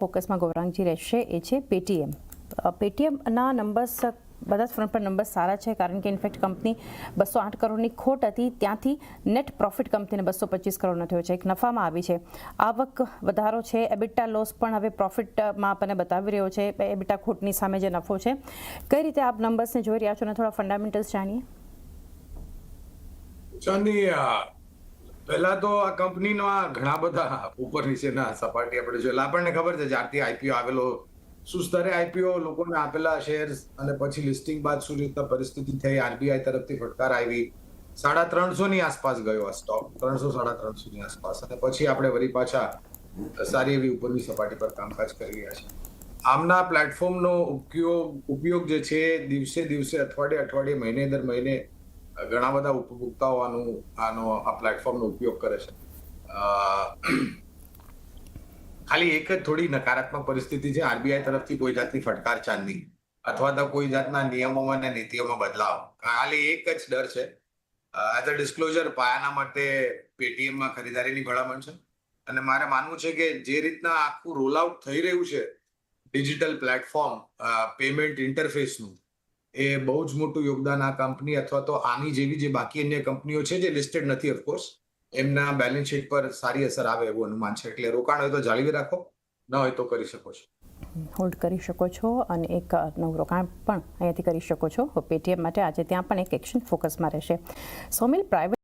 ફોકસમાં ગૌરાંગજી રહેશે એ છે Paytm. પેટીએમના numbers બધા જ ફ્રન્ટ પર નંબર્સ સારા છે, કારણ કે ઇનફેક્ટ કંપની 208 કરોડની ખોટ હતી, ત્યાંથી નેટ પ્રોફિટ કંપનીને 225 કરોડનો થયો છે, એક નફામાં આવી છે. આવક વધારો છે, એબિટા લોસ પણ હવે પ્રોફિટમાં આપણને બતાવી રહ્યો છે, એબિટા ખોટની સામે જે નફો છે. કઈ રીતે આપ નંબર્સને જોઈ રહ્યા છો અને થોડા ફંડામેન્ટલ્સ જાણીએ. પહેલા તો આ કંપનીના ઘણા બધા ઉપર નીચેના સપાટી આપણે જોયેલા. આપણને ખબર છે જ્યારથી આઈપીઓ આવેલો, શું સ્તરે આઈપીઓ લોકોને આપેલા શેર્સ અને પછી લિસ્ટિંગ બાદ શું રીતે પરિસ્થિતિ થઈ, આરબીઆઈ તરફથી ફટકાર આવી, 350 ની આસપાસ ગયો આ સ્ટોક, 300-350 ની આસપાસ, અને પછી આપણે વળી પાછા સારી એવી ઉપરની સપાટી પર કામકાજ કરી રહ્યા છે. આમના પ્લેટફોર્મનો ઉપયોગ જે છે દિવસે દિવસે, અઠવાડિયે મહિને દર મહિને ઘણા બધા ઉપભોક્તાઓ આ પ્લેટફોર્મનો ઉપયોગ કરે છે. ખાલી એક જ થોડી નકારાત્મક પરિસ્થિતિ છે, આરબીઆઈ તરફથી કોઈ જાતની ફટકાર ચાંદની અથવા તો કોઈ જાતના નિયમોમાં અને નીતિઓમાં બદલાવ, ખાલી એક જ ડર છે. એઝ અ ડિસ્ક્લોઝર, પાયાના માટે પેટીએમમાં ખરીદારીની ભલામણ છે. અને મારે માનવું છે કે જે રીતના આખું રોલ આઉટ થઈ રહ્યું છે ડિજિટલ પ્લેટફોર્મ પેમેન્ટ ઇન્ટરફેસનું, એ બહુ જ મોટું યોગદાન આ કંપની અથવા તો આની જેવી જે બાકી અન્ય કંપનીઓ છે જે લિસ્ટેડ નથી ઓફકોર્સ, એમના બેલેન્સ શીટ પર સારી અસર આવે એવું અનુમાન છે. એટલે રોકાણ હોય તો જાળવી રાખો, ન હોય તો કરી શકો છો, હોલ્ડ કરી શકો છો, અને એક નવું રોકાણ પણ અહીંયાથી કરી શકો છો પેટીએમ માટે. આજે ત્યાં પણ એક એક્શન ફોકસમાં રહેશે. Sawmill, private